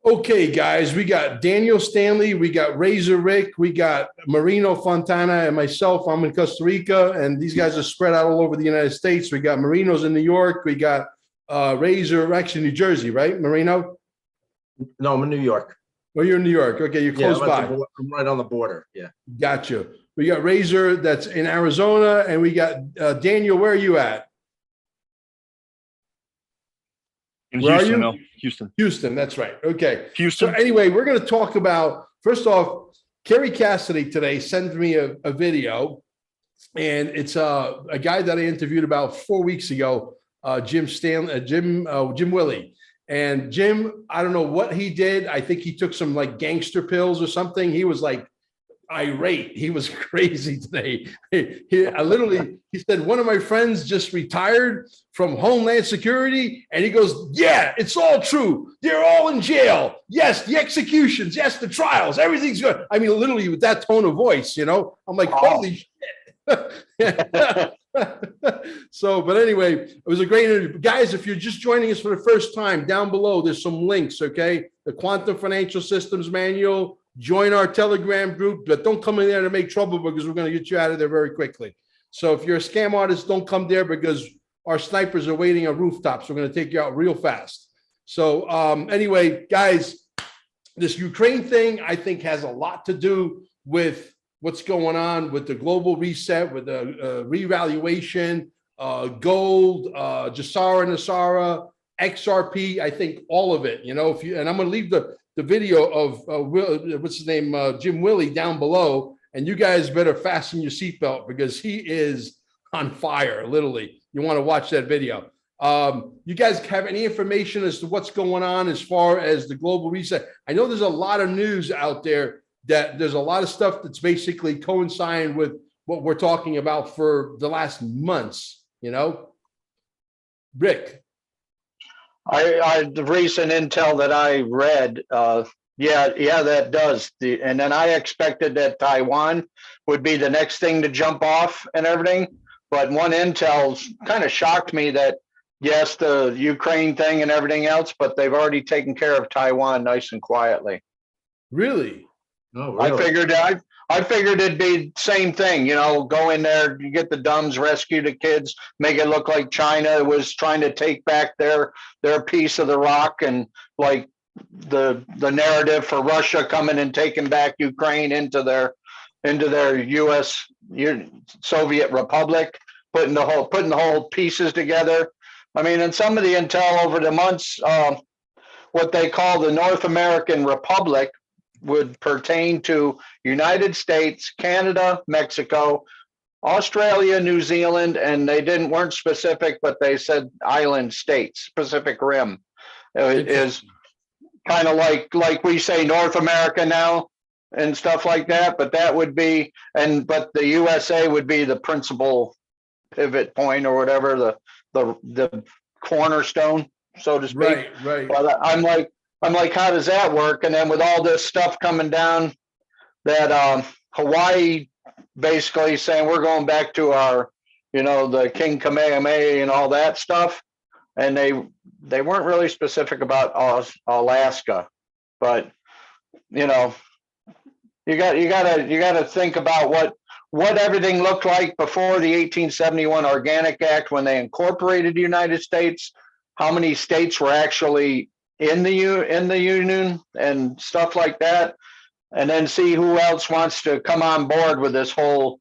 Okay, guys, we got Daniel Stanley, we got Razor Rick, we got Marino Fontana, and myself. I'm in Costa Rica, and these guys are spread out all over the United States. We got Marino's in New York. We got Razor, actually New Jersey, right, Marino? No, I'm in New York. Oh, you're in New York. Okay, you're close by. I'm right on the border. Yeah. Gotcha. We got Razor that's in Arizona, and we got Daniel. Where are you at? In Where Houston, are you? no, Houston. Houston, that's right. Okay. Houston. So anyway, we're going to talk about, first off, Kerry Cassidy today sent me a video, and it's a guy that I interviewed about 4 weeks ago, Jim Willie. And Jim, I don't know what he did. I think he took some like gangster pills or something. He was like irate. He was crazy today. He said, one of my friends just retired from Homeland Security. And he goes, yeah, it's all true. They're all in jail. Yes, the executions. Yes, the trials. Everything's good. I mean, literally with that tone of voice, I'm like, holy shit. So, but anyway, it was a great interview. Guys, if you're just joining us for the first time, down below, there's some links, okay? The Quantum Financial Systems Manual. Join our Telegram group, but don't come in there to make trouble because we're going to get you out of there very quickly. So if you're a scam artist, don't come there because our snipers are waiting on rooftops. We're going to take you out real fast. So anyway, guys, this Ukraine thing, I think, has a lot to do with what's going on with the global reset, with the revaluation, gold, GESARA, NESARA, XRP. I think all of it, and I'm going to leave the video of what's his name, Jim Willie, down below, and you guys better fasten your seatbelt because he is on fire, literally. You want to watch that video. You guys have any information as to what's going on as far as the global reset? I know there's a lot of news out there that there's a lot of stuff that's basically coinciding with what we're talking about for the last months, Rick. The recent intel that I read, yeah, that does. And then I expected that Taiwan would be the next thing to jump off and everything. But one intel kind of shocked me that, yes, the Ukraine thing and everything else, but they've already taken care of Taiwan nice and quietly. Really? Oh, really? I figured it'd be same thing, go in there, you get the dumbs, rescue the kids, make it look like China was trying to take back their piece of the rock, and like the narrative for Russia coming and taking back Ukraine into their US Soviet Republic, putting the whole pieces together. I mean, and some of the intel over the months, what they call the North American Republic would pertain to United States, Canada, Mexico, Australia, New Zealand, and they weren't specific, but they said island states, Pacific Rim. It is kind of like we say North America now and stuff like that, but that would be, but the USA would be the principal pivot point or whatever, the cornerstone, so to speak. Right. But I'm like, how does that work? And then with all this stuff coming down, that Hawaii basically saying we're going back to our, the King Kamehameha and all that stuff, and they weren't really specific about Alaska, but you gotta think about what everything looked like before the 1871 Organic Act when they incorporated the United States, how many states were actually in the union and stuff like that, and then see who else wants to come on board with this whole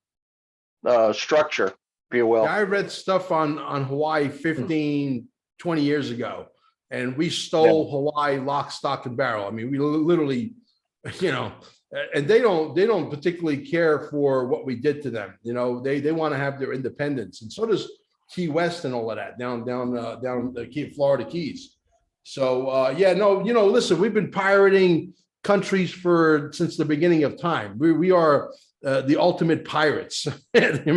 structure, if you will. I read stuff on Hawaii 15, 20 years ago, and we stole Hawaii lock, stock, and barrel. I mean, we literally, and they don't particularly care for what we did to them. They want to have their independence, and so does Key West and all of that down the Florida Keys. So listen, we've been pirating countries since the beginning of time. We are the ultimate pirates, the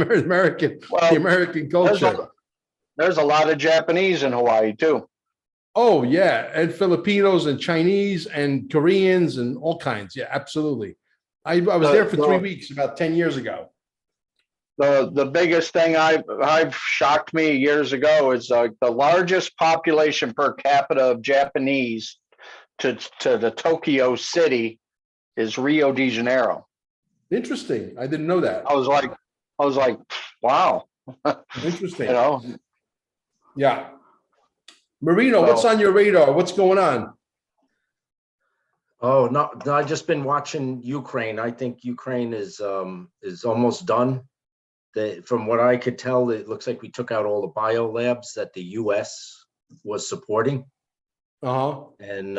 American culture. There's a lot of Japanese in Hawaii too. Oh yeah, and Filipinos and Chinese and Koreans and all kinds. Yeah, absolutely. I was there for 3 weeks about 10 years ago. The biggest thing I've shocked me years ago is the largest population per capita of Japanese to the Tokyo city is Rio de Janeiro. Interesting. I didn't know that. I was like, wow. Interesting. You know, Yeah. Marino, what's on your radar? What's going on? Oh, no, I've just been watching Ukraine. I think Ukraine is almost done. From what I could tell, it looks like we took out all the bio labs that the US was supporting. Uh-huh. And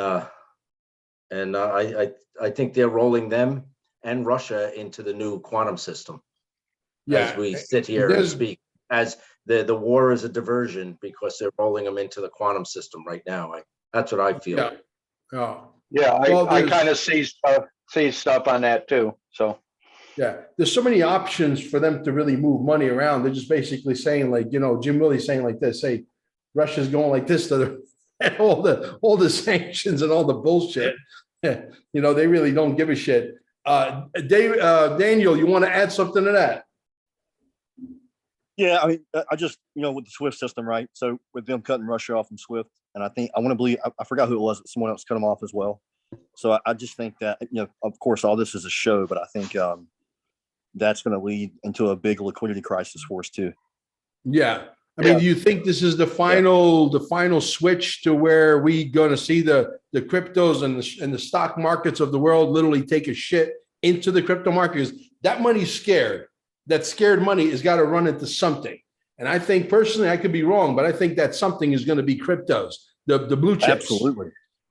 I think they're rolling them and Russia into the new quantum system. Yeah. As we sit here and speak, as the war is a diversion because they're rolling them into the quantum system right now. That's what I feel. Yeah. Oh. Yeah, Well, I kind of see stuff on that too. So yeah, there's so many options for them to really move money around. They're just basically saying, like, you know, Jim Willie's saying like this, say Russia's going like this to the and all the sanctions and all the bullshit. You know, they really don't give a shit. Daniel, you want to add something to that? Yeah, I mean, I just, you know, with the SWIFT system, right? So with them cutting Russia off from SWIFT, and I want to believe, I forgot who it was, someone else cut them off as well. So I just think that, you know, of course, all this is a show, but I think that's going to lead into a big liquidity crisis for us too. Yeah. I mean, do you think this is the final switch to where we going to see the cryptos and the stock markets of the world literally take a shit into the crypto market? Because that money's scared. That scared money has got to run into something. And I think personally, I could be wrong, but I think that something is going to be cryptos, the blue chips. Absolutely.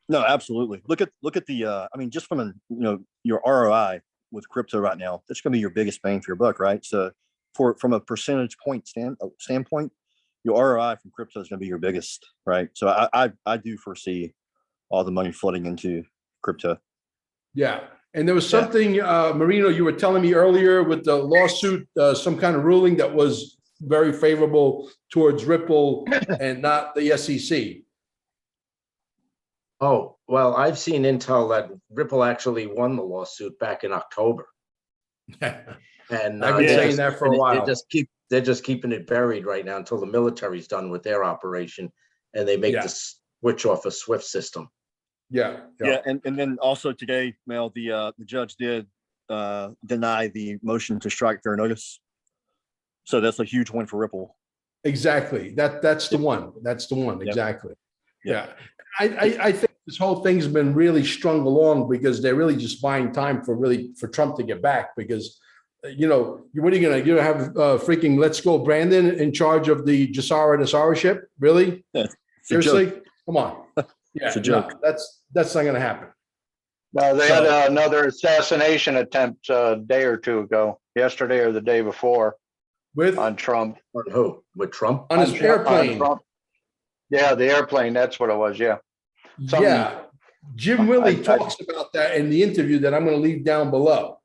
No, absolutely. Look at the, I mean, just from a, you know, your ROI with crypto right now, that's going to be your biggest bang for your buck, right? So from a percentage point standpoint, your ROI from crypto is going to be your biggest, right? So I do foresee all the money flooding into crypto. Yeah. And there was something, Marino, you were telling me earlier with the lawsuit, some kind of ruling that was very favorable towards Ripple and not the SEC. Oh, well, I've seen intel that Ripple actually won the lawsuit back in October. And I've been saying that for a while. They're just keeping it buried right now until the military's done with their operation and they make the switch off a SWIFT system. Yeah. And then also today, Mel, the judge did deny the motion to strike fair notice. So that's a huge win for Ripple. Exactly. That's the one. That's the one. Yep. Exactly. Yep. Yeah. I think this whole thing's been really strung along because they're really just buying time for Trump to get back because, you know, what are you going to have freaking Let's Go Brandon in charge of the GESARA NESARA ship? Really? Seriously? Come on. Yeah, it's a joke. No, that's not going to happen. no, they had another assassination attempt a day or two ago, yesterday or the day before, on Trump. On who? With Trump? On his airplane. Yeah, the airplane. That's what it was. Yeah. Yeah. Jim Willie talks about that in the interview that I'm going to leave down below.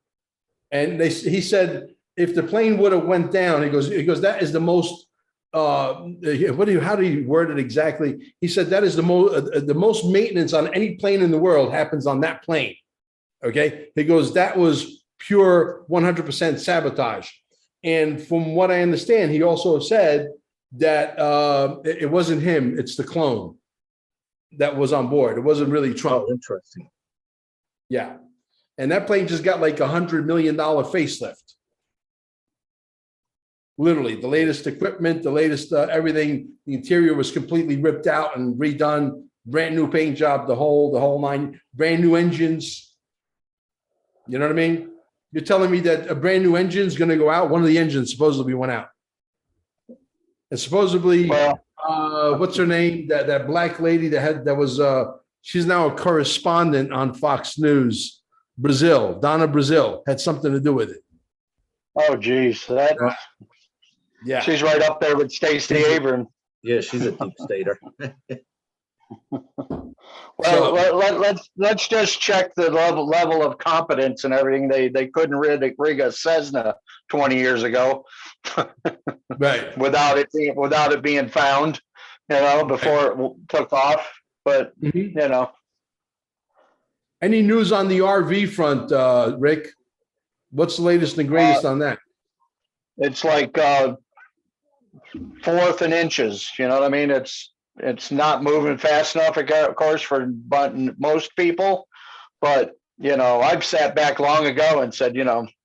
And he said, if the plane would have went down, he goes, that is the most, how do you word it exactly? He said, that is the most maintenance on any plane in the world happens on that plane. Okay. He goes, that was pure 100% sabotage. And from what I understand, he also said that it wasn't him, it's the clone that was on board. It wasn't really Trump. Oh, interesting. Yeah. And that plane just got like $100 million facelift. Literally, the latest equipment, the latest everything. The interior was completely ripped out and redone. Brand new paint job, the whole nine. Brand new engines. You know what I mean? You're telling me that a brand new engine is going to go out? One of the engines supposedly went out. And supposedly, what's her name? That black lady she's now a correspondent on Fox News. Brazil, Donna Brazil had something to do with it. Oh, geez. Yeah. She's right up there with Stacey Abrams. Yeah, she's a deep stater. Well, let's just check the level of competence and everything. They couldn't rig a Cessna 20 years ago, right? Without it being found, you know, before it took off. But you know, any news on the RV front, Rick? What's the latest and greatest on that? It's like fourth and inches. You know what I mean? It's it's not moving fast enough, of course, for most people. But, I've sat back long ago and said,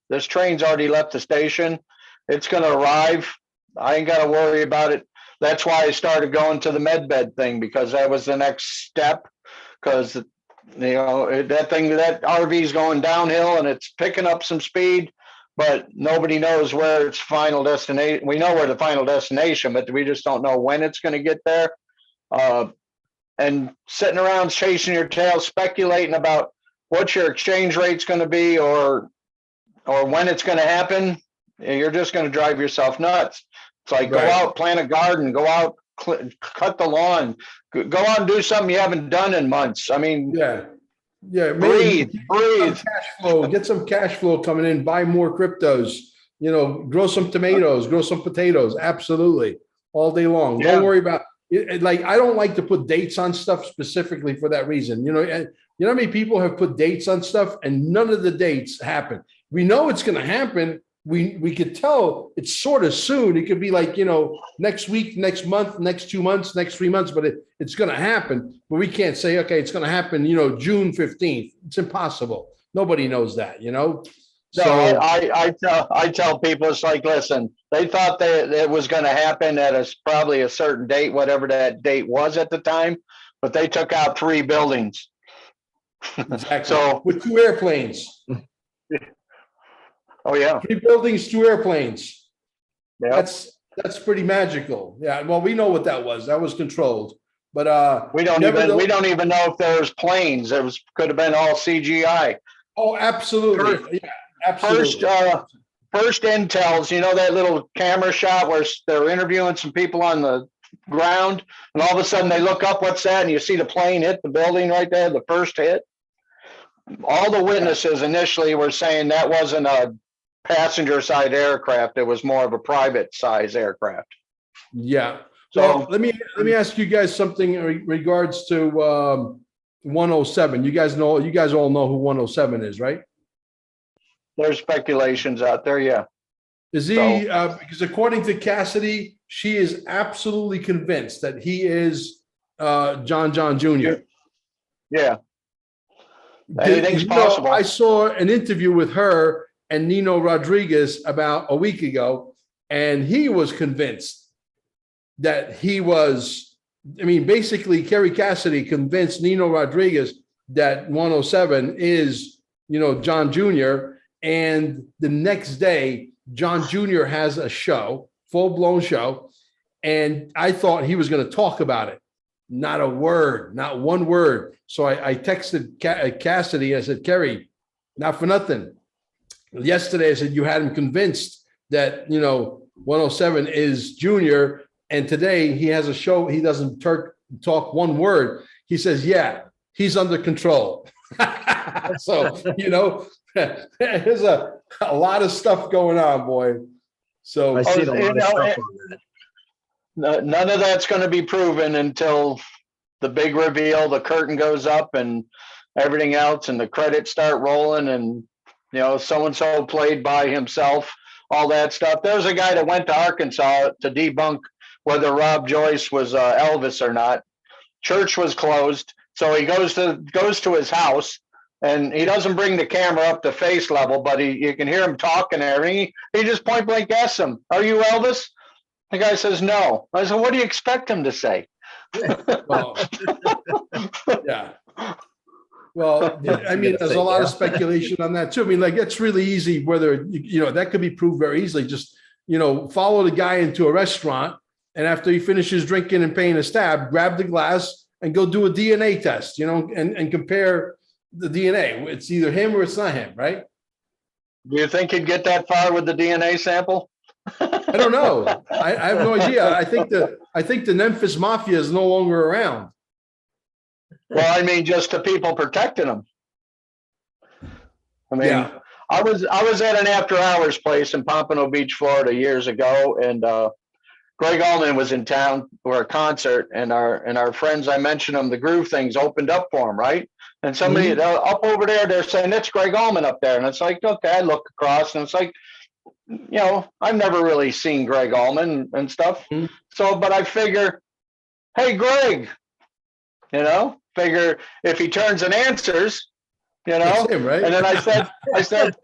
this train's already left the station. It's going to arrive. I ain't got to worry about it. That's why I started going to the med bed thing, because that was the next step. Because, that RV is going downhill and it's picking up some speed, but nobody knows where its final destination. We know where the final destination, but we just don't know when it's going to get there. And sitting around chasing your tail, speculating about what your exchange rate's going to be or when it's going to happen, you're just going to drive yourself nuts. It's like, Right. Go out, plant a garden, go out, cut the lawn, go out and do something you haven't done in months. I mean, Yeah. breathe. Get some cash flow coming in, buy more cryptos, grow some tomatoes, grow some potatoes. Absolutely. All day long. Yeah. Don't worry about it. Like, I don't like to put dates on stuff specifically for that reason. And how many people have put dates on stuff and none of the dates happen. We know it's going to happen. We could tell it's sort of soon. It could be like, next week, next month, next 2 months, next 3 months, but it's going to happen. But we can't say, okay, it's going to happen, June 15th. It's impossible. Nobody knows that, No, So I tell people, it's like, listen, they thought that it was going to happen at probably a certain date, whatever that date was at the time, but they took out 3 buildings. exactly. So, With 2 airplanes, oh yeah, 3 buildings, 2 airplanes. yeah. That's pretty magical. Yeah. Well, we know what that was. That was controlled. But We don't even know if there's planes. Could have been all CGI. Oh, absolutely. Yeah, absolutely. First intels, that little camera shot where they're interviewing some people on the ground, and all of a sudden they look up, what's that? And you see the plane hit the building right there, the first hit. All the witnesses initially were saying that wasn't a passenger side aircraft, it was more of a private size aircraft. Yeah. So So let me ask you guys something in regards to 107. You guys all know who 107 is, right? there's speculations out there, yeah. Is he, because according to Cassidy, she is absolutely convinced that he is John Jr. Yeah. Anything's possible. I saw an interview with her and Nino Rodriguez about a week ago, and he was convinced that he was, basically Kerry Cassidy convinced Nino Rodriguez that 107 is, John Jr. And the next day, John Jr. has a show, full-blown show, and I thought he was going to talk about it. Not a word, not one word. So I texted Cassidy. I said, Kerry, not for nothing. Yesterday, I said, you had him convinced that, 107 is Junior. And today he has a show. He doesn't talk one word. He says, yeah, he's under control. So, there's a lot of stuff going on, boy. So I see a lot of stuff on that. None of that's going to be proven until the big reveal, the curtain goes up and everything else, and the credits start rolling, and so-and-so played by himself, all that stuff. There's a guy that went to Arkansas to debunk whether Rob Joyce was Elvis or not. Church was closed, so he goes to his house, and he doesn't bring the camera up to face level, but you can hear him talking and everything. He just point blank asks him, "Are you Elvis?" The guy says no. I said, "What do you expect him to say?" Well, yeah. Well, there's a lot of speculation on that too. It's really easy whether, that could be proved very easily. Just, follow the guy into a restaurant, and after he finishes drinking and paying his tab, grab the glass and go do a DNA test, and compare the DNA. It's either him or it's not him, right? Do you think he'd get that far with the DNA sample? I don't know. I have no idea. I think the Memphis Mafia is no longer around. Well, just the people protecting them. Yeah. I was at an after hours place in Pompano Beach, Florida years ago, and Greg Allman was in town for a concert, and our friends, I mentioned them, the Groove Things opened up for him, right? And somebody up over there, they're saying, "That's Greg Allman up there." And it's like, okay, I look across, and it's like, I've never really seen Greg Allman and stuff. So, but I figure, hey, Greg, figure if he turns and answers, It's him, right? and then I said,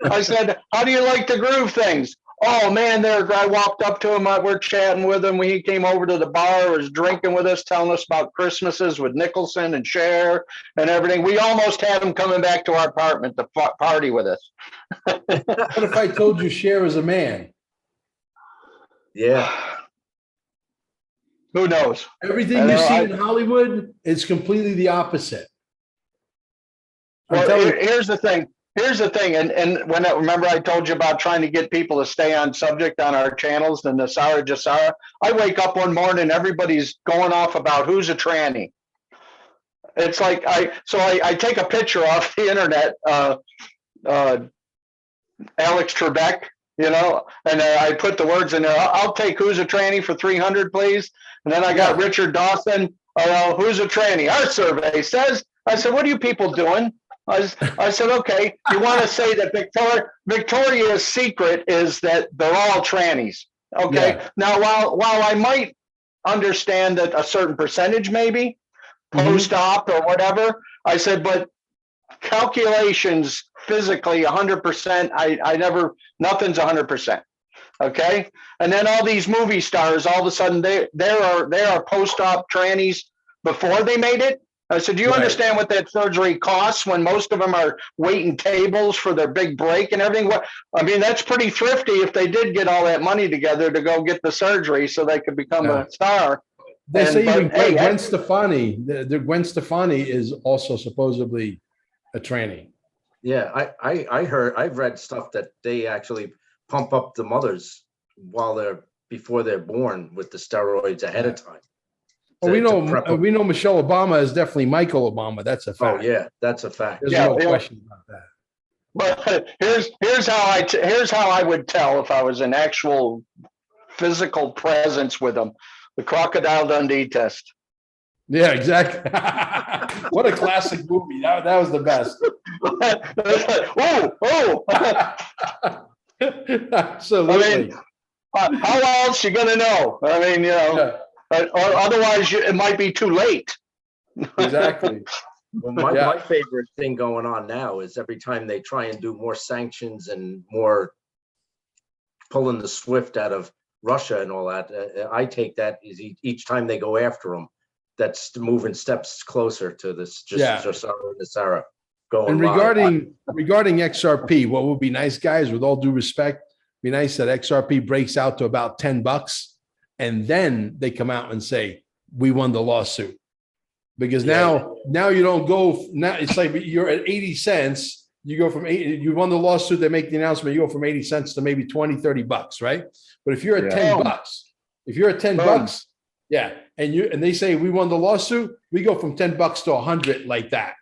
how do you like to groove things? Oh man, I walked up to him. We're chatting with him. He came over to the bar, was drinking with us, telling us about Christmases with Nicholson and Cher and everything. We almost had him coming back to our apartment to party with us. What if I told you Cher is a man? Yeah. Who knows? Everything you see in Hollywood is completely the opposite. Well, here's the thing. And remember I told you about trying to get people to stay on subject on our channels, the NESARA, GESARA. I wake up one morning, everybody's going off about who's a tranny. It's like I take a picture off the internet, Alex Trebek, and I put the words in there. I'll take who's a tranny for 300, please. And then I got Richard Dawson. Who's a tranny? Our survey says. I said, what are you people doing? I said, okay, you want to say that Victoria's secret is that they're all trannies. Okay. Yeah. Now, while I might understand that a certain percentage, maybe post-op or whatever, I said, but calculations physically 100%, nothing's 100%. Okay. And then all these movie stars, all of a sudden they are post-op trannies before they made it. I said, do you understand what that surgery costs when most of them are waiting tables for their big break and everything? That's pretty thrifty if they did get all that money together to go get the surgery so they could become a star. They say even Gwen Stefani, Gwen Stefani is also supposedly a tranny. Yeah, I've read stuff that they actually pump up the mothers before they're born with the steroids ahead of time. Well, we know Michelle Obama is definitely Michael Obama. That's a fact. Oh yeah, that's a fact. There's no question about that. But here's how I would tell if I was an actual physical presence with them. The Crocodile Dundee test. Yeah, exactly. What a classic movie. That was the best. Absolutely. How else you gonna know? Or otherwise it might be too late. Exactly. Well, my favorite thing going on now is every time they try and do more sanctions and more pulling the SWIFT out of Russia and all that, I take that as each time they go after them, that's moving steps closer to this GESARA going. And regarding XRP, what would be nice, guys, with all due respect, be nice that XRP breaks out to about $10. And then they come out and say, we won the lawsuit. Because now you don't go, now it's like you're at 80 cents. You go from you won the lawsuit, they make the announcement, you go from 80 cents to maybe 20, $30, right? But if you're at $10, and they say we won the lawsuit, we go from $10 to 100 like that.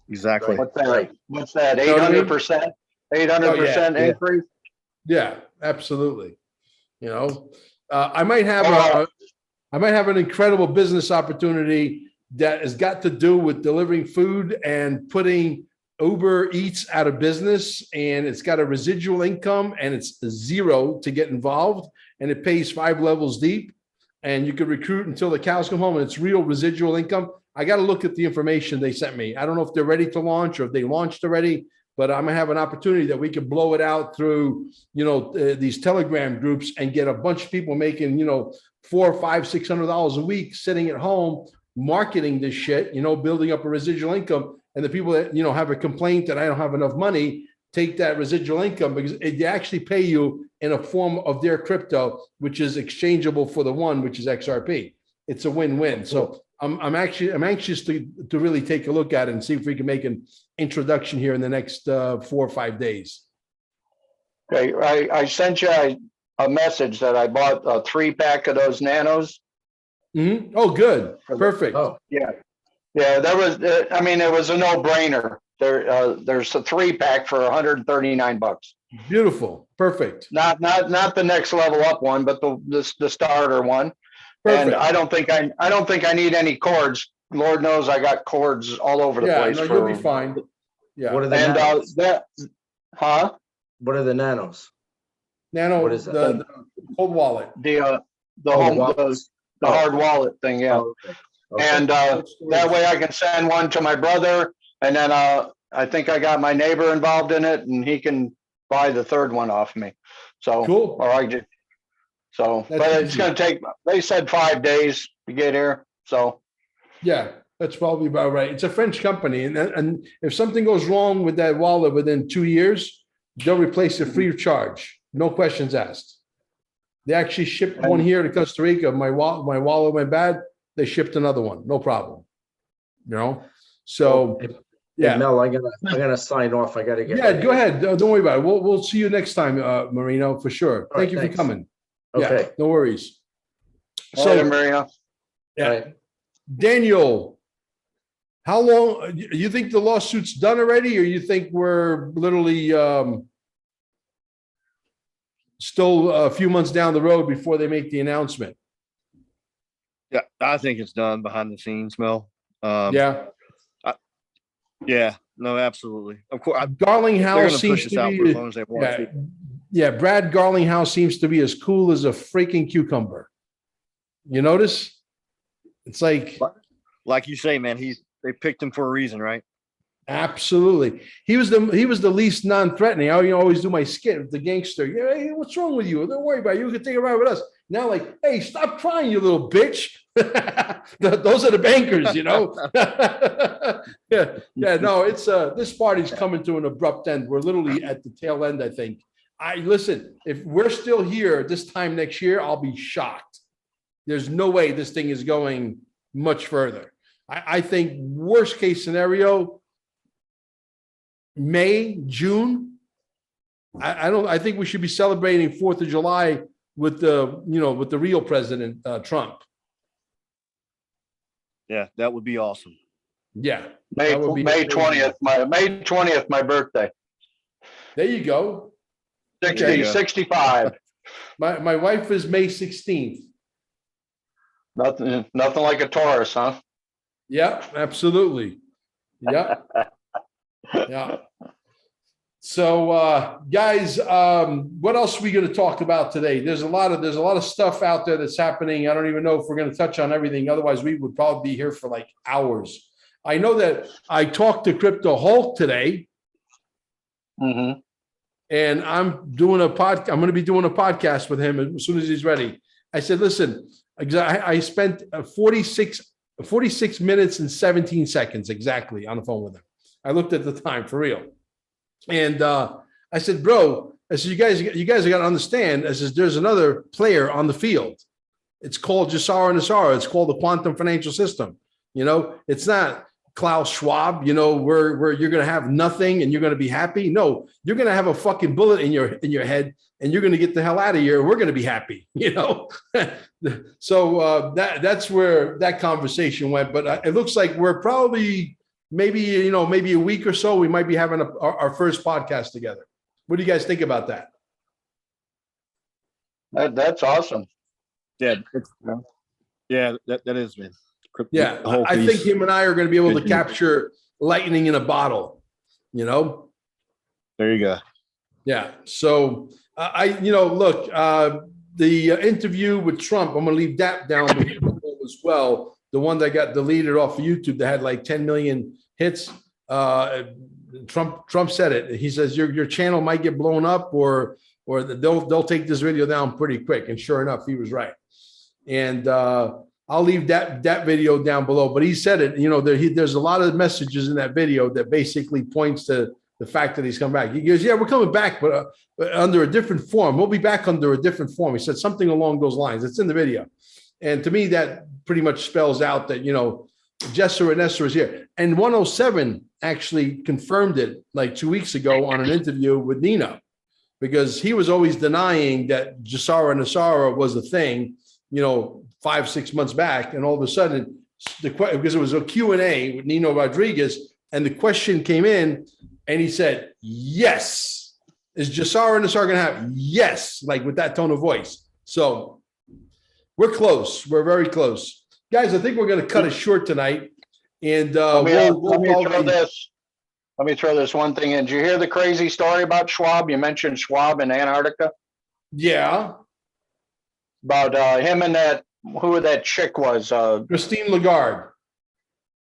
Exactly. What's that? 800%? 800% increase? Yeah, absolutely. I might have an incredible business opportunity that has got to do with delivering food and putting Uber Eats out of business, and it's got a residual income and it's zero to get involved, and it pays 5 levels deep, and you could recruit until the cows come home, and it's real residual income. I got to look at the information they sent me. I don't know if they're ready to launch or if they launched already, but I'm gonna have an opportunity that we could blow it out through, these Telegram groups and get a bunch of people making, $400, $500, $600 a week sitting at home, marketing this shit, building up a residual income. And the people that, have a complaint that I don't have enough money, take that residual income because they actually pay you in a form of their crypto, which is exchangeable for the one, which is XRP. It's a win-win. So I'm anxious to really take a look at it and see if we can make an introduction here in the next 4 or 5 days. Okay, I sent you a message that I bought a 3-pack of those nanos. Mm-hmm. Oh, good, perfect. Oh yeah, that was. It was a no-brainer. There's a 3-pack for $139. Beautiful, perfect. Not the next level up one, but the starter one. Perfect. And I don't think I need any cords. Lord knows I got cords all over the place. Yeah, you'll be fine. Yeah. What are the nanos? What are the nanos? Nano, what is that? The cold wallet. The hard wallet thing. Yeah. Oh, okay. Okay. And that way I can send one to my brother, and then I think I got my neighbor involved in it, and he can buy the third one off me. So, Cool. or I just, so, That's but it's easy. gonna take, they said 5 days to get here, so. Yeah, that's probably about right. It's a French company, and if something goes wrong with that wallet within 2 years, they'll replace it free of charge, no questions asked. They actually shipped one here to Costa Rica. My wallet went bad. They shipped another one, no problem. You know, so Hey, yeah, Mel, I gotta sign off. I gotta get. yeah. Go ahead. Don't worry about it. We'll see you next time, Marino, for sure. All right, Thank you thanks. for coming. Okay. Yeah, no worries. So, So Maria, yeah, All right. Daniel, how long you think the lawsuit's done already, or you think we're literally still a few months down the road before they make the announcement? Yeah, I think it's done behind the scenes, Mel. Yeah, Yeah, no, absolutely. Of course, they're Garlinghouse going to seems push to this out for as be. long as they want Yeah, to. yeah. Brad Garlinghouse seems to be as cool as a freaking cucumber. You notice? It's Like you say, man, they picked him for a reason, right? absolutely. He was the least non-threatening. I always do my skit with the gangster. Yeah, hey, what's wrong with you? Don't worry about it. You can take a ride with us. Now, like, hey, stop crying, you little bitch. Those are the bankers, you know. yeah. No, it's this party's coming to an abrupt end. We're literally at the tail end, I think. Listen, if we're still here this time next year, I'll be shocked. There's no way this thing is going much further. I think worst case scenario, May, June. I think we should be celebrating 4th of July with the real president, Trump. Yeah, that would be awesome. Yeah. May that would be 20th, May 20th, my birthday, There you go. 60, 65. My wife is May 16th. Nothing like a Taurus, huh? Yeah, absolutely. Yeah. Yeah. So guys, what else are we going to talk about today? There's a lot of stuff out there that's happening. I don't even know if we're going to touch on everything. Otherwise, we would probably be here for like hours. I know that I talked to Crypto Hulk today. Mm-hmm. And I'm going to be doing a podcast with him as soon as he's ready. I said, listen, I spent 46 minutes and 17 seconds exactly on the phone with him. I looked at the time for real. And I said, bro, I said, you guys have got to understand, I said, there's another player on the field. It's called GESARA NESARA. It's called the quantum financial system. You know, it's not Klaus Schwab, you know, where you're going to have nothing and you're going to be happy. No, you're going to have a fucking bullet in your head and you're going to get the hell out of here. And we're going to be happy, you know? So that's where that conversation went. But it looks like we're probably maybe a week or so, we might be having our first podcast together. What do you guys think about that? That's awesome. Yeah. That is, man. Yeah, I think him and I are going to be able to capture lightning in a bottle, you know? There you go. Yeah. So look, the interview with Trump, I'm going to leave that down as well. The one that got deleted off of YouTube that had like 10 million hits. Trump said it. He says your channel might get blown up or they'll take this video down pretty quick. And sure enough, he was right. And I'll leave that video down below. But he said it. You know, there's a lot of messages in that video that basically points to the fact that he's come back. He goes, yeah, we're coming back, but under a different form. We'll be back under a different form. He said something along those lines. It's in the video. And to me, that pretty much spells out that, you know, GESARA and NESARA is here. And 107 actually confirmed it like 2 weeks ago on an interview with Nino, because he was always denying that GESARA and NESARA was a thing, you know, 5-6 months back. And all of a sudden, because it was a Q&A with Nino Rodriguez, and the question came in, and he said, yes. Is GESARA and NESARA going to have? Yes, like with that tone of voice. So we're close. We're very close. Guys, I think we're going to cut it short tonight. And let me throw this one thing in. Did you hear the crazy story about Schwab? You mentioned Schwab in Antarctica. Yeah. About him and that who that chick was, Christine Lagarde.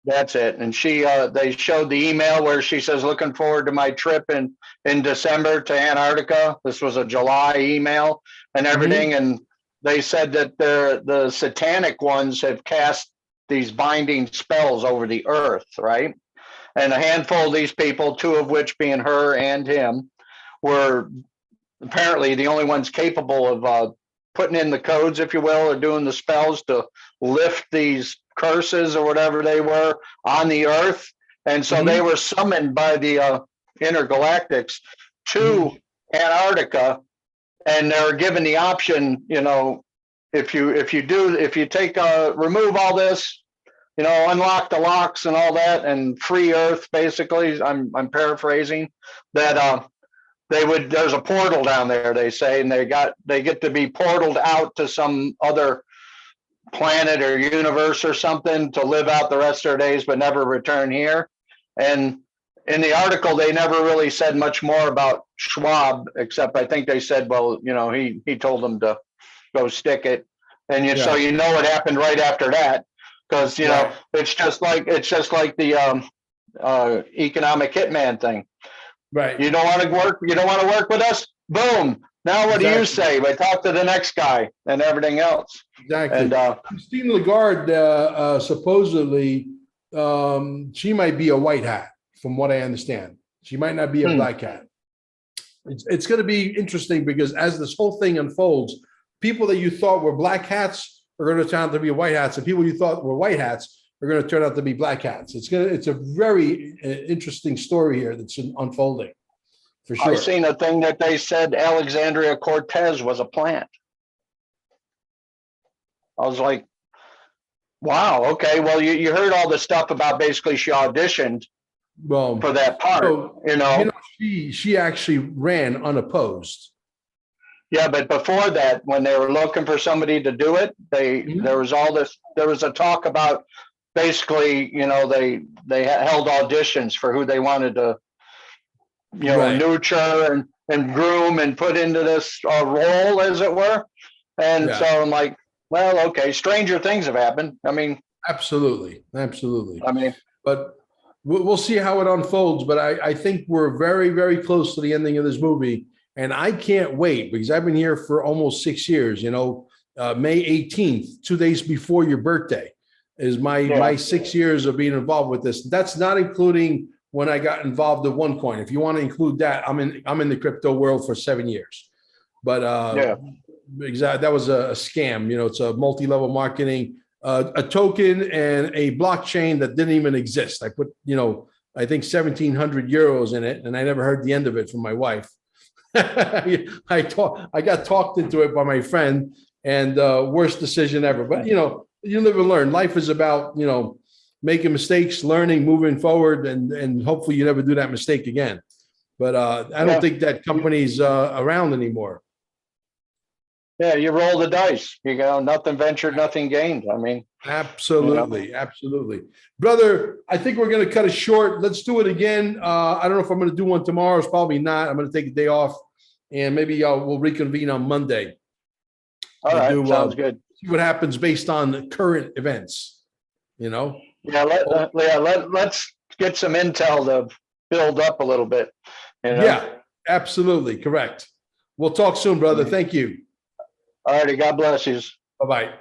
that's it. And she, they showed the email where she says, looking forward to my trip in December to Antarctica. This was a July email and everything. And they said that the satanic ones have cast these binding spells over the earth, right? And a handful of these people, two of which being her and him, were apparently the only ones capable of putting in the codes, if you will, or doing the spells to lift these curses or whatever they were on the earth. And so they were summoned by the intergalactics to Antarctica, and they're given the option, you know, if you take remove all this, you know, unlock the locks and all that, and free Earth, basically. I'm paraphrasing that. There's a portal down there, they say, and they get to be portaled out to some other planet or universe or something to live out the rest of their days, but never return here. And in the article, they never really said much more about Schwab, except I think they said, well, you know, he told them to go stick it. And so you know what happened right after that. Because, you know, it's just like the economic hitman thing. Right. You don't want to work with us? Boom. Now what do you say? I talk to the next guy and everything else. Exactly. And Christine Lagarde, supposedly, she might be a white hat, from what I understand. She might not be a black hat. It's going to be interesting because as this whole thing unfolds, people that you thought were black hats are going to turn out to be white hats, and people you thought were white hats are going to turn out to be black hats. It's a very interesting story here that's unfolding, for sure. I've seen a thing that they said Alexandria Cortez was a plant. I was like, wow, okay. Well, you heard all the stuff about basically she auditioned for that part, so, you know. She actually ran unopposed. Yeah, but before that, when they were looking for somebody to do it, there was a talk about basically, you know, they held auditions for who they wanted to, you know, nurture and groom and put into this role, as it were. And so I'm like, well, okay, stranger things have happened. I mean, absolutely. I mean, but we'll see how it unfolds. But I think we're very, very close to the ending of this movie. And I can't wait because I've been here for almost 6 years, you know, May 18th, 2 days before your birthday is my 6 years of being involved with this. That's not including when I got involved with OneCoin. If you want to include that, I'm in the crypto world for 7 years. But exactly, that was a scam. You know, it's a multi-level marketing, a token and a blockchain that didn't even exist. I put, you know, I think 1,700 euros in it, and I never heard the end of it from my wife. I got talked into it by my friend, and worst decision ever. But, you know, you live and learn. Life is about, you know, making mistakes, learning, moving forward, and hopefully you never do that mistake again. But I don't think that company's around anymore. Yeah, you roll the dice. You know, nothing ventured, nothing gained. I mean, absolutely, absolutely, brother. I think we're going to cut it short. Let's do it again. I don't know if I'm going to do one tomorrow. It's probably not. I'm going to take a day off, and maybe we'll reconvene on Monday. All right, sounds good. See what happens based on current events. You know. Yeah, let's get some intel to build up a little bit. You know? Yeah, absolutely correct. We'll talk soon, brother. Thank you. All righty. God bless you. Bye-bye.